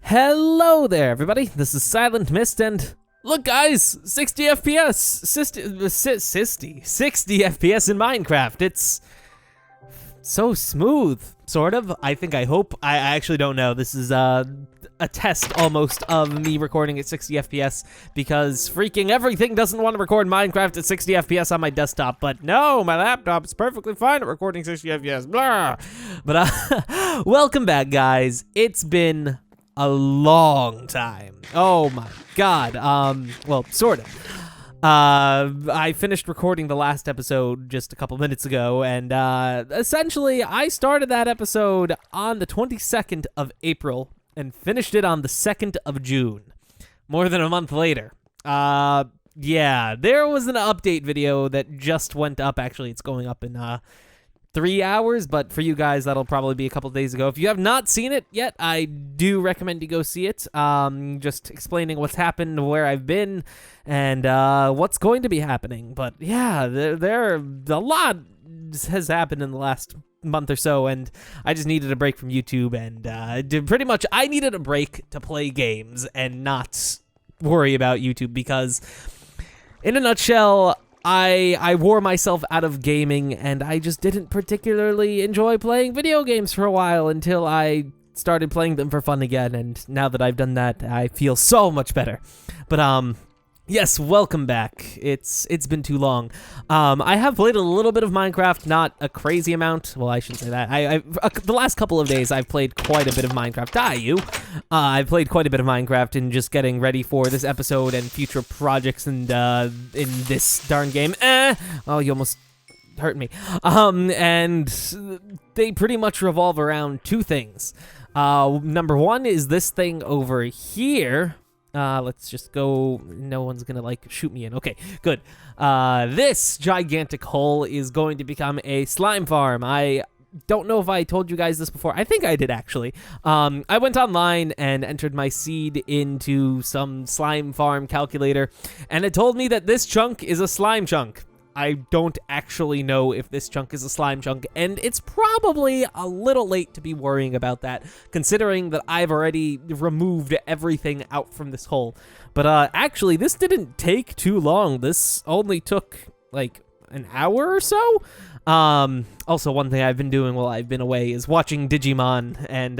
Hello there, everybody. This is Silent Mist, and look, guys, 60 FPS, 60 FPS in Minecraft. It's so smooth, sort of. I hope. I actually don't know. This is a test almost of me recording at 60 FPS because freaking everything doesn't want to record Minecraft at 60 FPS on my desktop. But no, my laptop is perfectly fine at recording 60 FPS. Blah. But welcome back, guys. It's been a long time. Oh my god. Well, sort of. I finished recording the last episode just a couple minutes ago, and essentially I started that episode on the 22nd of April and finished it on the 2nd of June, more than a month later. Yeah, there was an update video that just went up. Actually, it's going up in 3 hours, but for you guys, that'll probably be a couple days ago. If you have not seen it yet, I do recommend you go see it. Just explaining what's happened, where I've been, and what's going to be happening. But yeah, there a lot has happened in the last month or so, and I just needed a break from YouTube, and pretty much I needed a break to play games and not worry about YouTube, because in a nutshell, I wore myself out of gaming, and I just didn't particularly enjoy playing video games for a while until I started playing them for fun again, and now that I've done that, I feel so much better. But yes, welcome back. It's been too long. I have played a little bit of Minecraft, not a crazy amount. Well, I shouldn't say that. The last couple of days, I've played quite a bit of Minecraft. I've played quite a bit of Minecraft and just getting ready for this episode and future projects and in this darn game. Oh, you almost hurt me. And they pretty much revolve around two things. Number one is this thing over here. Let's just go. No one's gonna shoot me in. Okay, good. This gigantic hole is going to become a slime farm. I don't know if I told you guys this before. I think I did, actually. I went online and entered my seed into some slime farm calculator, and it told me that this chunk is a slime chunk. I don't actually know if this chunk is a slime chunk, and it's probably a little late to be worrying about that, considering that I've already removed everything out from this hole. But actually, this didn't take too long. This only took, an hour or so. Also, one thing I've been doing while I've been away is watching Digimon, and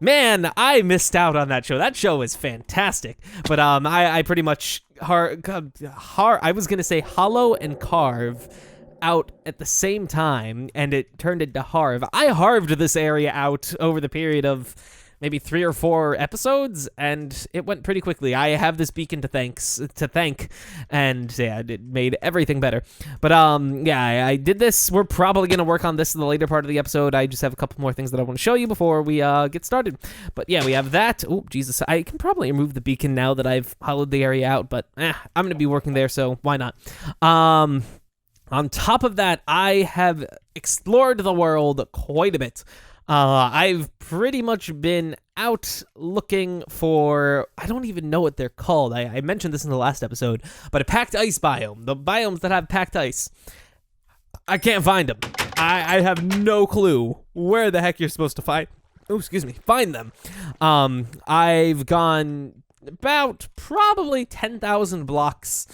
man, I missed out on that show. That show is fantastic. But I pretty much I was gonna say hollow and carve out at the same time, and it turned into harv. I harved this area out over the period of maybe 3 or 4 episodes, and it went pretty quickly. I have this beacon to thank, and yeah, it made everything better. But yeah, I did this. We're probably gonna work on this in the later part of the episode. I just have a couple more things that I want to show you before we get started. But yeah, we have that. Oh, Jesus, I can probably remove the beacon now that I've hollowed the area out, but I'm gonna be working there, so why not? On top of that, I have explored the world quite a bit. I've pretty much been out looking for, I don't even know what they're called. I mentioned this in the last episode, but a packed ice biome. The biomes that have packed ice. I can't find them. I have no clue where the heck you're supposed to find them. I've gone about probably 10,000 blocks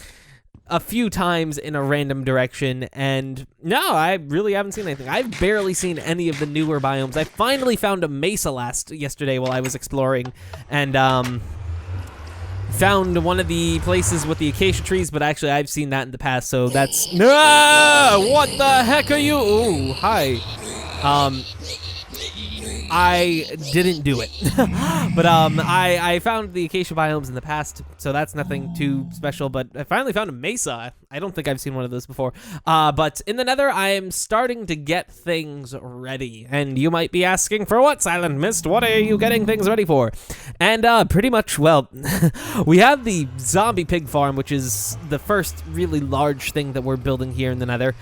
a few times in a random direction, and no, I really haven't seen anything. I've barely seen any of the newer biomes. I finally found a mesa yesterday while I was exploring, and found one of the places with the acacia trees, but actually I've seen that in the past, so that's... No! What the heck are you? Ooh, hi. I didn't do it. But I found the acacia biomes in the past, so that's nothing too special, but I finally found a mesa. I don't think I've seen one of those before. But in the nether, I am starting to get things ready. And you might be asking, for what, Silent Mist? What are you getting things ready for? And pretty much, well, we have the zombie pig farm, which is the first really large thing that we're building here in the nether.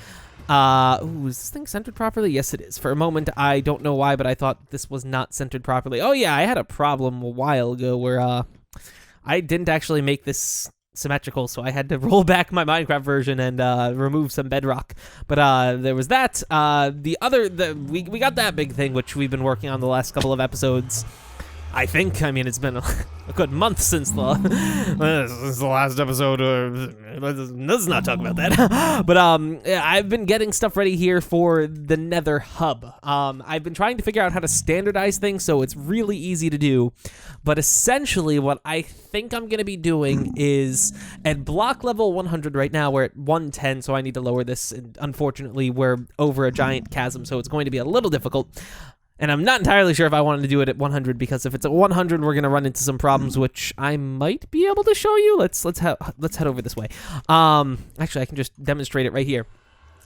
Ooh, is this thing centered properly? Yes, it is. For a moment, I don't know why, but I thought this was not centered properly. Oh, yeah, I had a problem a while ago where, I didn't actually make this symmetrical, so I had to roll back my Minecraft version and remove some bedrock. But there was that. We got that big thing, which we've been working on the last couple of episodes. I think. I mean, it's been a good month since the last episode. Let's not talk about that. But yeah, I've been getting stuff ready here for the Nether hub. I've been trying to figure out how to standardize things so it's really easy to do. But essentially, what I think I'm gonna be doing is at block level 100 right now. We're at 110, so I need to lower this. And unfortunately, we're over a giant chasm, so it's going to be a little difficult. And I'm not entirely sure if I wanted to do it at 100, because if it's at 100, we're gonna run into some problems, which I might be able to show you. Let's head over this way. Actually, I can just demonstrate it right here.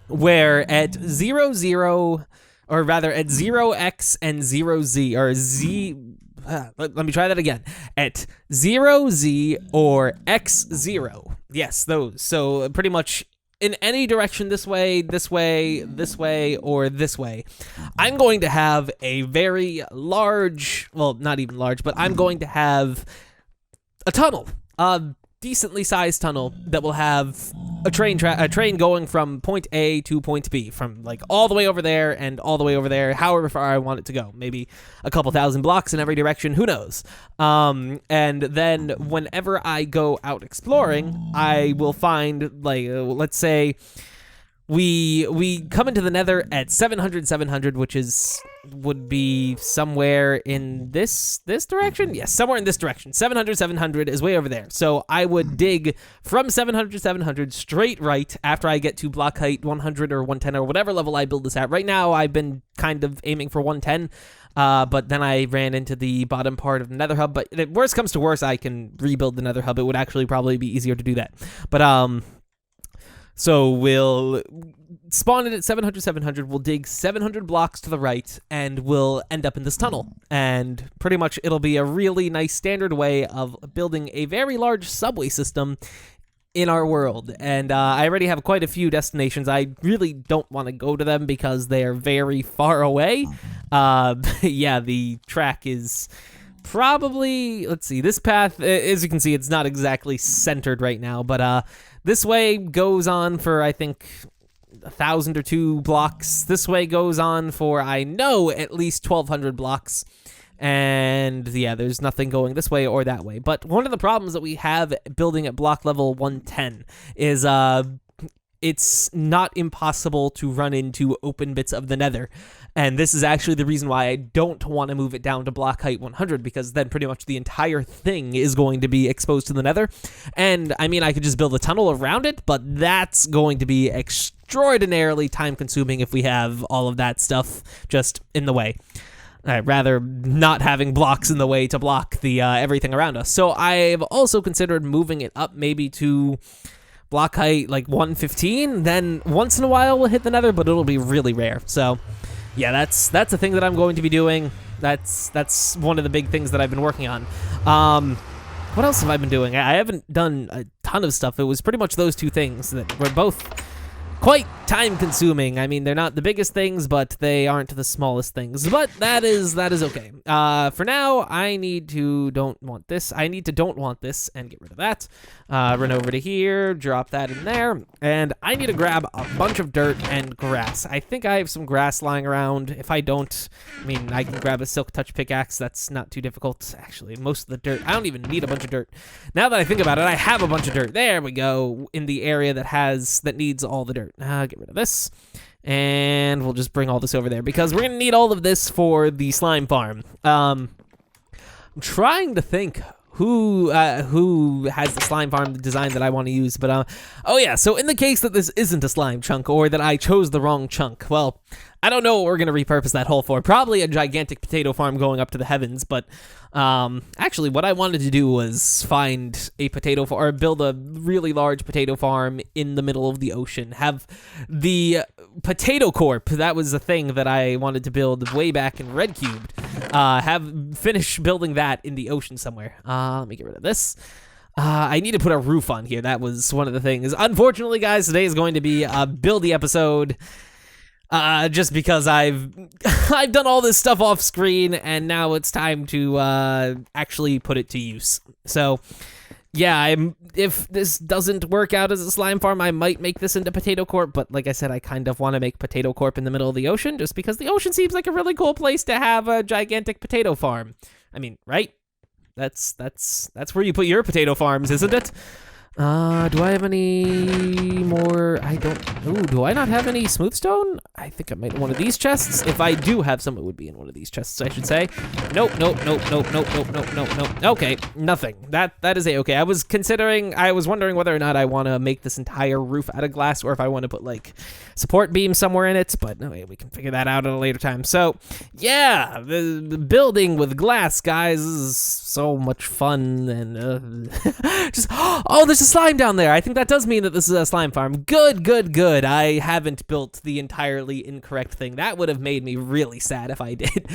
Where at 0, 0, or rather at 0x and 0z, or z. Let me try that again. At 0z or x0. Yes, those. So pretty much in any direction, this way, this way, this way, or this way, I'm going to have a very large, well, not even large, but I'm going to have a tunnel, a decently sized tunnel that will have a train going from point A to point B, from like all the way over there and all the way over there, however far I want it to go. Maybe a couple thousand blocks in every direction, who knows? And then whenever I go out exploring, I will find, like, let's say we come into the Nether at 700, which would be somewhere in this direction. Yes, somewhere in this direction. 700 is way over there. So I would dig from 700 straight right after I get to block height 100 or 110 or whatever level I build this at. Right now, I've been kind of aiming for 110. But then I ran into the bottom part of the Nether hub. But if worst comes to worst, I can rebuild the Nether hub. It would actually probably be easier to do that. But so we'll spawn it at 700, we'll dig 700 blocks to the right, and we'll end up in this tunnel. And pretty much it'll be a really nice standard way of building a very large subway system in our world. And I already have quite a few destinations. I really don't want to go to them because they are very far away. Yeah, the track is probably, let's see, this path, as you can see, it's not exactly centered right now, but this way goes on for, I think, 1,000 or 2 blocks. This way goes on for, I know, at least 1,200 blocks. And yeah, there's nothing going this way or that way. But one of the problems that we have building at block level 110 is it's not impossible to run into open bits of the Nether. And this is actually the reason why I don't want to move it down to block height 100, because then pretty much the entire thing is going to be exposed to the Nether. And I mean, I could just build a tunnel around it, but that's going to be extraordinarily time-consuming if we have all of that stuff just in the way. I'd rather not having blocks in the way to block the everything around us. So I've also considered moving it up maybe to block height like 115. Then once in a while we'll hit the Nether, but it'll be really rare. So yeah, that's a thing that I'm going to be doing. That's one of the big things that I've been working on. What else have I been doing? I haven't done a ton of stuff. It was pretty much those two things that were both quite time-consuming. I mean, they're not the biggest things, but they aren't the smallest things. But that is okay. For now, I need to don't want this and get rid of that. Run over to here, drop that in there, and I need to grab a bunch of dirt and grass. I think I have some grass lying around. If I don't, I mean, I can grab a Silk Touch pickaxe. That's not too difficult. Actually, most of the dirt, I don't even need a bunch of dirt. Now that I think about it, I have a bunch of dirt. There we go, in the area that needs all the dirt. Get rid of this, and we'll just bring all this over there because we're gonna need all of this for the slime farm. I'm trying to think who has the slime farm design that I want to use, but oh yeah, so in the case that this isn't a slime chunk or that I chose the wrong chunk, well, I don't know what we're gonna repurpose that hole for. Probably a gigantic potato farm going up to the heavens, but actually what I wanted to do was find a potato farm, or build a really large potato farm in the middle of the ocean. Have the Potato Corp, that was a thing that I wanted to build way back in Red Cubed. Finish building that in the ocean somewhere. Let me get rid of this. I need to put a roof on here. That was one of the things. Unfortunately, guys, today is going to be a buildy episode. Just because I've done all this stuff off screen, and now it's time to actually put it to use. So, yeah, if this doesn't work out as a slime farm, I might make this into Potato Corp. But like I said, I kind of want to make Potato Corp in the middle of the ocean, just because the ocean seems like a really cool place to have a gigantic potato farm. I mean, right? That's where you put your potato farms, isn't it? Do I have any more? I don't. Ooh, do I not have any smooth stone? I think I might have one of these chests. If I do have some, it would be in one of these chests, I should say. Nope. Okay, nothing. That is okay. I was wondering whether or not I want to make this entire roof out of glass, or if I want to put like support beams somewhere in it. But no, we can figure that out at a later time. So yeah, the building with glass, guys, is so much fun and just there's a slime down there. I think that does mean that this is a slime farm. Good. I haven't built the entirely incorrect thing. That would have made me really sad if I did,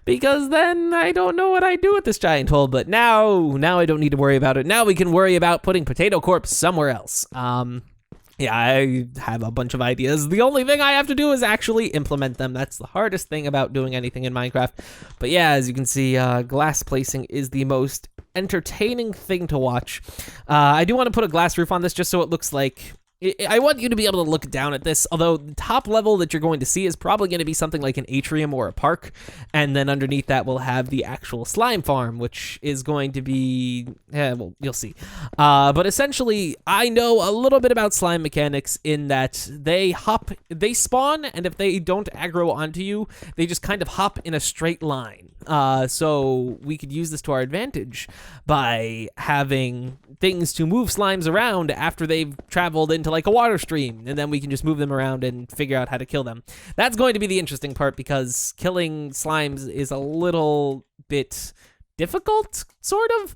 because then I don't know what I'd do with this giant hole. But now I don't need to worry about it. Now we can worry about putting Potato Corp somewhere else. Yeah, I have a bunch of ideas. The only thing I have to do is actually implement them. That's the hardest thing about doing anything in Minecraft. But yeah, as you can see, glass placing is the most entertaining thing to watch. I do want to put a glass roof on this just so it looks like... I want you to be able to look down at this, although the top level that you're going to see is probably going to be something like an atrium or a park, and then underneath that we'll have the actual slime farm, which is going to be... well, you'll see. But essentially, I know a little bit about slime mechanics in that they spawn, and if they don't aggro onto you, they just kind of hop in a straight line. So we could use this to our advantage by having things to move slimes around after they've traveled into like a water stream, and then we can just move them around and figure out how to kill them. That's going to be the interesting part, because killing slimes is a little bit difficult, sort of,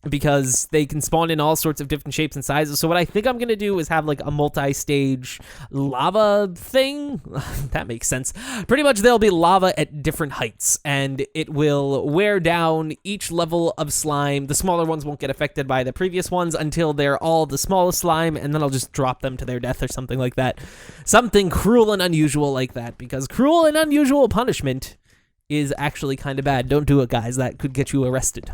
because they can spawn in all sorts of different shapes and sizes. So what I think I'm gonna do is have like a multi-stage lava thing. That makes sense. Pretty much there'll be lava at different heights, and it will wear down each level of slime. The smaller ones won't get affected by the previous ones until they're all the smallest slime, and then I'll just drop them to their death or something like that. Something cruel and unusual like that, because cruel and unusual punishment is actually kind of bad. Don't do it, guys. That could get you arrested.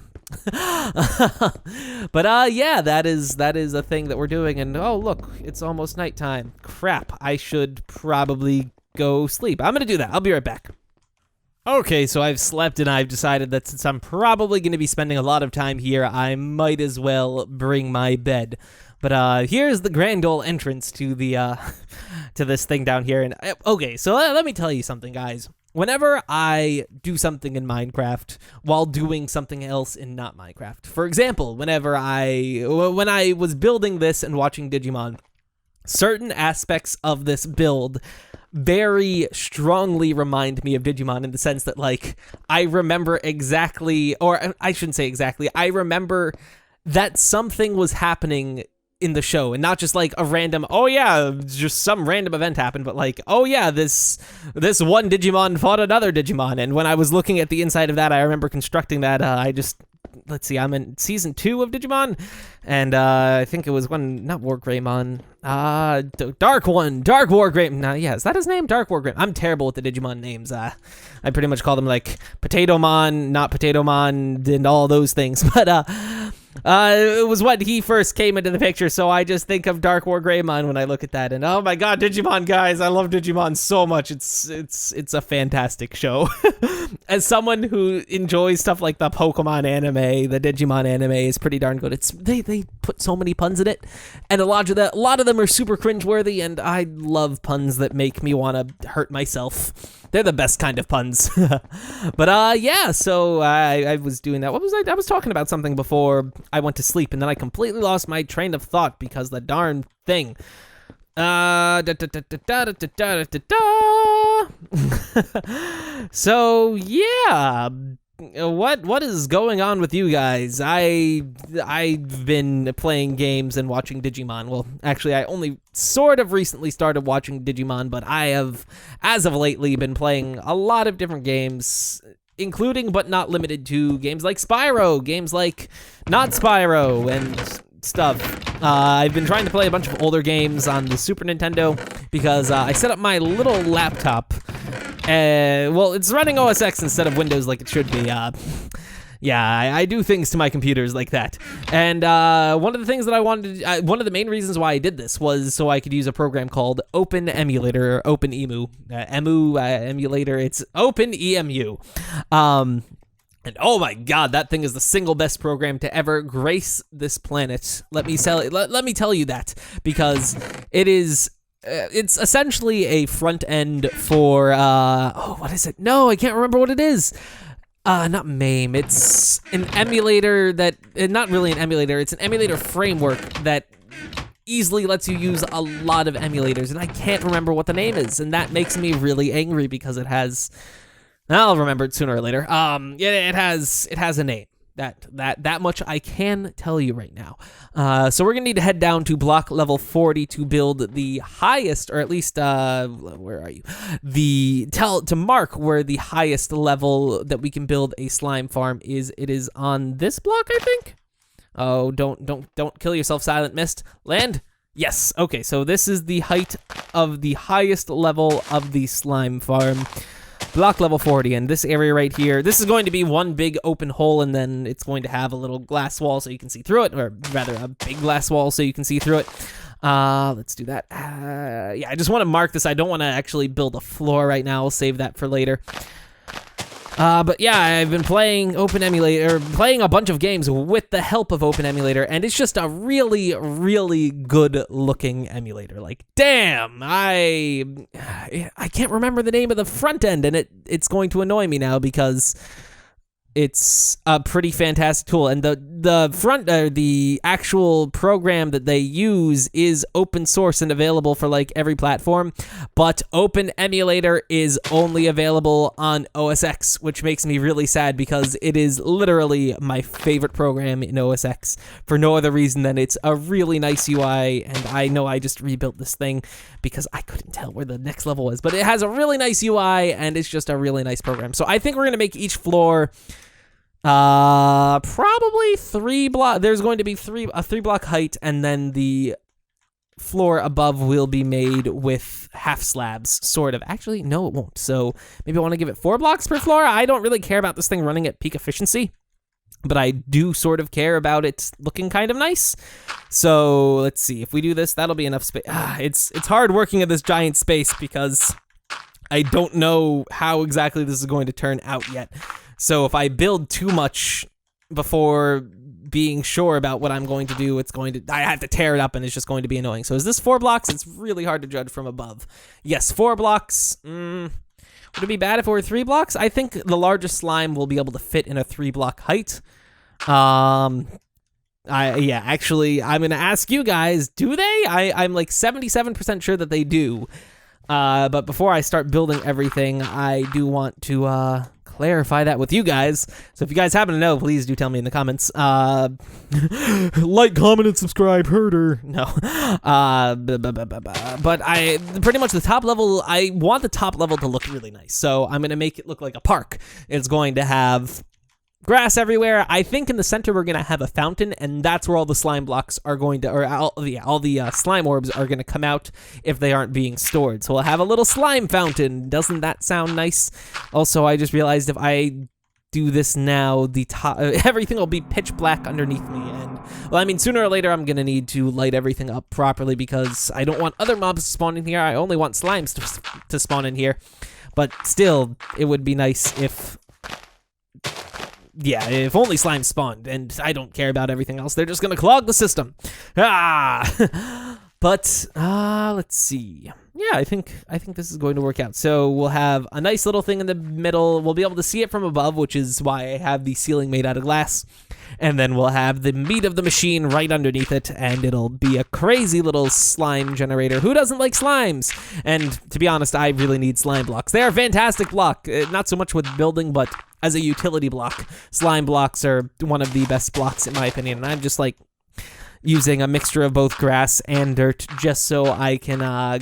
But yeah, that is a thing that we're doing. And oh, look, it's almost nighttime. Crap, I should probably go sleep. I'm gonna do that. I'll be right back. Okay, so I've slept, and I've decided that since I'm probably going to be spending a lot of time here, I might as well bring my bed. But here's the grand old entrance to the to this thing down here. And okay, so let me tell you something, guys. Whenever I do something in Minecraft while doing something else in not Minecraft, for example, when I was building this and watching Digimon, certain aspects of this build very strongly remind me of Digimon, in the sense that, like, I remember exactly, or I shouldn't say exactly, I remember that something was happening in the show, and not just like a random, oh yeah, just some random event happened, but like, oh yeah, this one Digimon fought another Digimon. And when I was looking at the inside of that, I remember constructing that. Let's see, I'm in season 2 of Digimon, and I think it was not War Greymon, Dark War Greymon. Yeah, is that his name? Dark War Greymon. I'm terrible with the Digimon names. I pretty much call them like Potatomon, not Potatomon, and all those things. But it was when he first came into the picture, so I just think of Dark War Greymon when I look at that. And oh my god, Digimon, guys, I love Digimon so much. It's a fantastic show. As someone who enjoys stuff like the Pokemon anime, the Digimon anime is pretty darn good. They put so many puns in it, and a lot of them are super cringeworthy, and I love puns that make me want to hurt myself. They're the best kind of puns. But yeah, so I was doing that. What was I was talking about something before I went to sleep, and then I completely lost my train of thought because the darn thing. So yeah, what is going on with you guys? I've been playing games and watching Digimon. Well, actually, I only sort of recently started watching Digimon, but I have, as of lately, been playing a lot of different games, including but not limited to games like Spyro, games like Not Spyro, and stuff. I've been trying to play a bunch of older games on the Super Nintendo because I set up my little laptop. Well, it's running OS X instead of Windows like it should be. Yeah, I do things to my computers like that. And one of the things that I wanted, one of the main reasons why I did this was so I could use a program called Open Emulator, or OpenEMU, EMU emulator. It's OpenEMU. And oh my god, that thing is the single best program to ever grace this planet. Let me tell you that, because it is it's essentially a front end for what is it? No, I can't remember what it is. Not MAME. It's an emulator that not really an emulator. It's an emulator framework that easily lets you use a lot of emulators, and I can't remember what the name is, and that makes me really angry because it has. I'll remember it sooner or later. It has a name. That much I can tell you right now. So we're gonna need to head down to block level 40 to build the highest, or at least where are you? To mark where the highest level that we can build a slime farm is. It is on this block, I think. Oh, don't kill yourself, Silent Mist. Land. Yes. Okay. So this is the height of the highest level of the slime farm. Block level 40, and this area right here, this is going to be one big open hole, and then it's going to have a little glass wall so you can see through it, or rather a big glass wall so you can see through it. Let's do that. Yeah, I just want to mark this. I don't want to actually build a floor right now. I'll save that for later. But yeah, I've been playing playing a bunch of games with the help of Open Emulator, and it's just a really, really good looking emulator. Like, damn, I can't remember the name of the front end, and it's going to annoy me now because it's a pretty fantastic tool, and the actual program that they use is open source and available for like every platform, but Open Emulator is only available on OS X, which makes me really sad because it is literally my favorite program in OS X for no other reason than it's a really nice UI, and I know I just rebuilt this thing because I couldn't tell where the next level was, but it has a really nice UI and it's just a really nice program. So I think we're gonna make each floor probably 3 block. There's going to be a 3 block height, and then the floor above will be made with half slabs, sort of. Actually, no, it won't. So maybe I want to give it 4 blocks per floor. I don't really care about this thing running at peak efficiency, but I do sort of care about it looking kind of nice. So let's see. If we do this, that'll be enough space. It's hard working at this giant space because I don't know how exactly this is going to turn out yet. So if I build too much before being sure about what I'm going to do, I have to tear it up and it's just going to be annoying. So is this 4 blocks? It's really hard to judge from above. Yes, 4 blocks. Would it be bad if it were 3 blocks? I think the largest slime will be able to fit in a 3 block height. Actually, I'm going to ask you guys, do they? I'm like 77% sure that they do. But before I start building everything, I do want to, clarify that with you guys. So if you guys happen to know, please do tell me in the comments. Like, comment, and subscribe, herder. No. But I pretty much the top level, I want the top level to look really nice. So I'm going to make it look like a park. It's going to have grass everywhere. I think in the center we're going to have a fountain, and that's where all the slime blocks are going to, or all the slime orbs are going to come out if they aren't being stored. So we'll have a little slime fountain. Doesn't that sound nice? Also, I just realized if I do this now, the top, everything will be pitch black underneath me, and well, I mean, sooner or later I'm going to need to light everything up properly because I don't want other mobs to spawn in here. I only want slimes to spawn in here, but still, it would be nice if only slimes spawned, and I don't care about everything else. They're just gonna clog the system. But let's see. Yeah, I think this is going to work out. So we'll have a nice little thing in the middle. We'll be able to see it from above, which is why I have the ceiling made out of glass. And then we'll have the meat of the machine right underneath it, and it'll be a crazy little slime generator. Who doesn't like slimes? And to be honest, I really need slime blocks. They are a fantastic block. Not so much with building, but as a utility block. Slime blocks are one of the best blocks in my opinion, and I'm just like using a mixture of both grass and dirt just so I can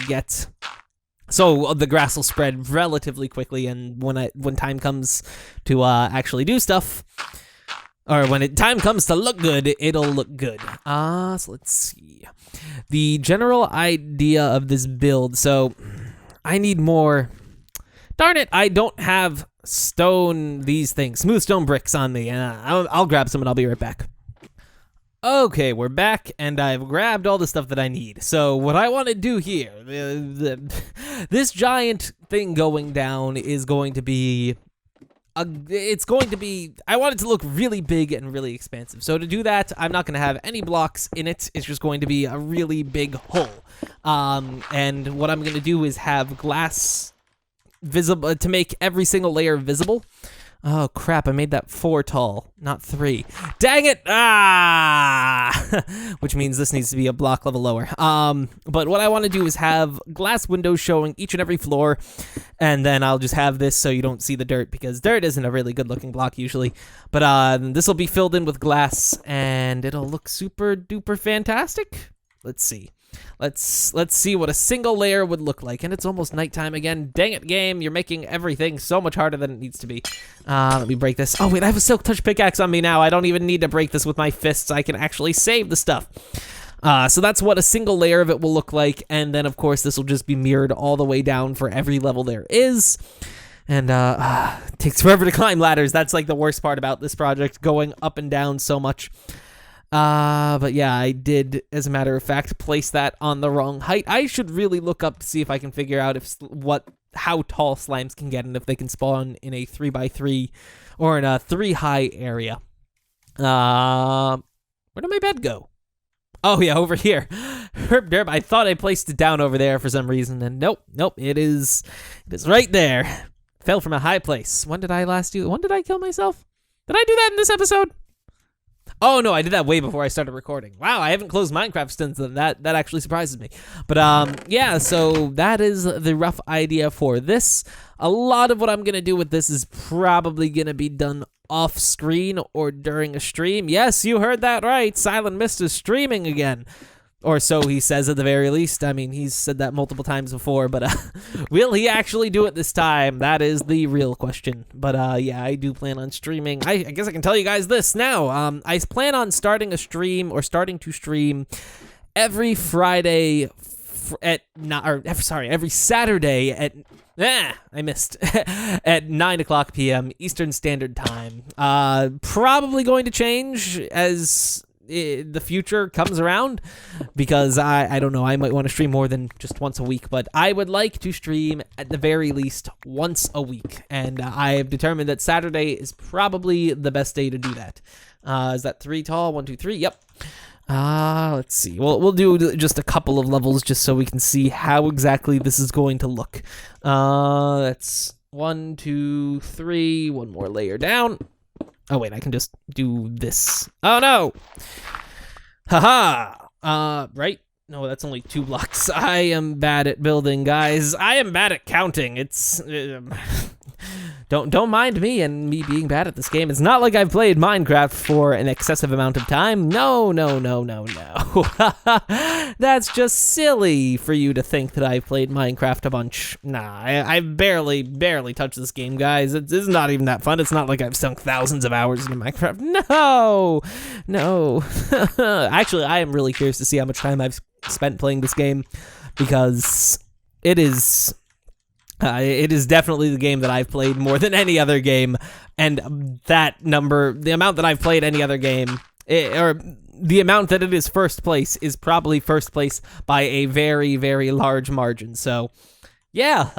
get... So the grass will spread relatively quickly, and when time comes to actually do stuff, or when time comes to look good, it'll look good. So let's see. The general idea of this build, so I need more... Darn it, I don't have smooth stone bricks on me. I'll grab some and I'll be right back. Okay, we're back, and I've grabbed all the stuff that I need. So what I want to do here, this giant thing going down is going to be it's going to be, I want it to look really big and really expansive. So to do that, I'm not going to have any blocks in it. It's just going to be a really big hole. And what I'm going to do is have glass visible to make every single layer visible. Oh, crap, I made that 4 tall, not 3. Dang it! Ah! Which means this needs to be a block level lower. But what I want to do is have glass windows showing each and every floor, and then I'll just have this so you don't see the dirt, because dirt isn't a really good-looking block usually. But this will be filled in with glass, and it'll look super-duper fantastic. Let's see. Let's see what a single layer would look like. And it's almost nighttime again. Dang it, game. You're making everything so much harder than it needs to be. Let me break this. Oh, wait, I have a Silk Touch pickaxe on me now. I don't even need to break this with my fists. I can actually save the stuff. So that's what a single layer of it will look like. And then, of course, this will just be mirrored all the way down for every level there is. And it takes forever to climb ladders. That's like the worst part about this project, going up and down so much. But yeah, I did, as a matter of fact, place that on the wrong height. I should really look up to see if I can figure out how tall slimes can get and if they can spawn in a 3x3 or in a 3 high area. Where did my bed go? Oh yeah, over here. Herb derb, I thought I placed it down over there for some reason, and nope, it is right there. Fell from a high place. When did I last do it? When did I kill myself? Did I do that in this episode? Oh, no, I did that way before I started recording. Wow, I haven't closed Minecraft since then. That actually surprises me. But, yeah, so that is the rough idea for this. A lot of what I'm going to do with this is probably going to be done off-screen or during a stream. Yes, you heard that right. Silent Mist is streaming again. Or so he says at the very least. I mean, he's said that multiple times before, but will he actually do it this time? That is the real question. But yeah, I do plan on streaming. I guess I can tell you guys this now. I plan on starting to stream every Friday every Saturday at I missed at 9:00 p.m. Eastern Standard Time. Probably going to change as the future comes around, because I don't know, I might want to stream more than just once a week, but I would like to stream at the very least once a week, and I have determined that Saturday is probably the best day to do that. Is that 3 tall? 1, 2, 3. Yep. Let's see. We'll do just a couple of levels just so we can see how exactly this is going to look. That's 1, 2, 3. One more layer down. Oh, wait, I can just do this. Oh, no! Haha! Right? No, that's only 2 blocks. I am bad at building, guys. I am bad at counting. It's... Don't mind me and me being bad at this game. It's not like I've played Minecraft for an excessive amount of time. No. That's just silly for you to think that I've played Minecraft a bunch. Nah, I've barely touched this game, guys. It's not even that fun. It's not like I've sunk thousands of hours into Minecraft. No. Actually, I am really curious to see how much time I've spent playing this game, because it is definitely the game that I've played more than any other game, and that number, the amount that I've played any other game, or the amount that it is first place, is probably first place by a very, very large margin. So, yeah,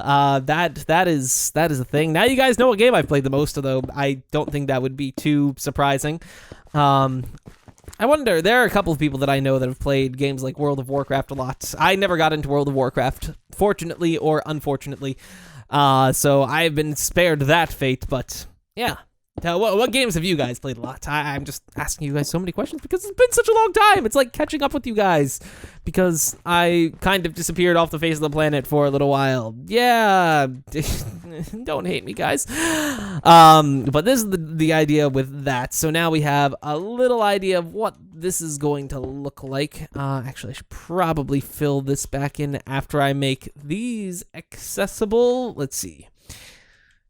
that is a thing. Now you guys know what game I've played the most, although I don't think that would be too surprising. I wonder, there are a couple of people that I know that have played games like World of Warcraft a lot. I never got into World of Warcraft, fortunately or unfortunately, so I've been spared that fate, but yeah. What games have you guys played a lot? I'm just asking you guys so many questions because it's been such a long time. It's like catching up with you guys, because I kind of disappeared off the face of the planet for a little while. Yeah, don't hate me, guys. But this is the idea with that. So now we have a little idea of what this is going to look like. Actually, I should probably fill this back in after I make these accessible. Let's see.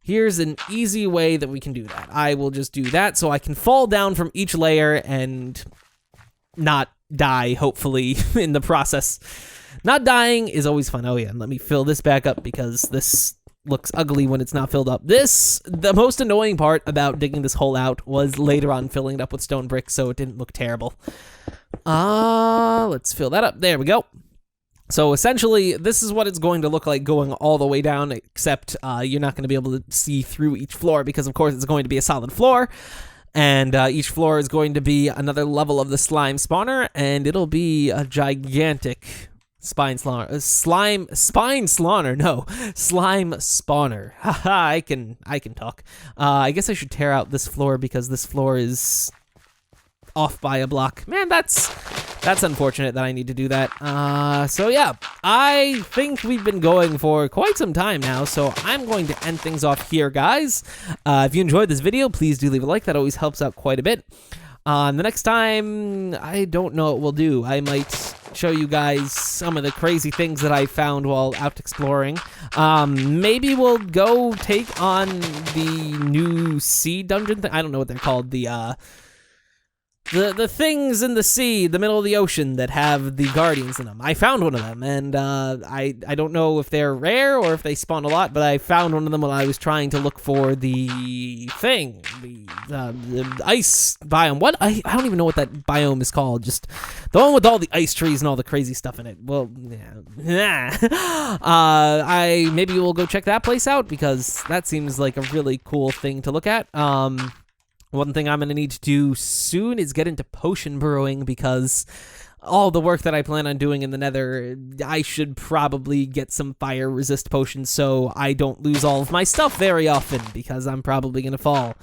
Here's an easy way that we can do that. I will just do that so I can fall down from each layer and not die, hopefully, in the process. Not dying is always fun. Oh, yeah, and let me fill this back up because this looks ugly when it's not filled up. The most annoying part about digging this hole out was later on filling it up with stone bricks so it didn't look terrible. Let's fill that up. There we go. So essentially, this is what it's going to look like going all the way down, except you're not going to be able to see through each floor because, of course, it's going to be a solid floor. And each floor is going to be another level of the slime spawner, and it'll be a gigantic slime spawner. Haha, I can talk. I guess I should tear out this floor because this floor is off by a block. Man, that's unfortunate that I need to do that. So yeah, I think we've been going for quite some time now, so I'm going to end things off here, guys. If you enjoyed this video, please do leave a like. That always helps out quite a bit. The next time, I don't know what we'll do. I might show you guys some of the crazy things that I found while out exploring. Maybe we'll go take on the new sea dungeon thing. I don't know what they're called. The things in the sea, the middle of the ocean, that have the guardians in them. I found one of them, and I don't know if they're rare or if they spawn a lot, but I found one of them when I was trying to look for the thing, the ice biome. What? I don't even know what that biome is called. Just the one with all the ice trees and all the crazy stuff in it. Well, yeah. Maybe we'll go check that place out because that seems like a really cool thing to look at. One thing I'm going to need to do soon is get into potion brewing because all the work that I plan on doing in the nether, I should probably get some fire resist potions so I don't lose all of my stuff very often because I'm probably going to fall.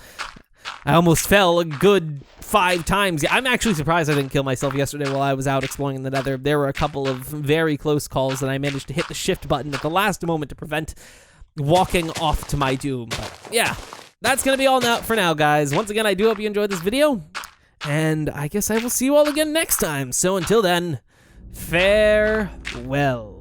I almost fell a good 5 times. I'm actually surprised I didn't kill myself yesterday while I was out exploring in the nether. There were a couple of very close calls that I managed to hit the shift button at the last moment to prevent walking off to my doom. But yeah. That's going to be all for now, guys. Once again, I do hope you enjoyed this video, and I guess I will see you all again next time. So until then, farewell.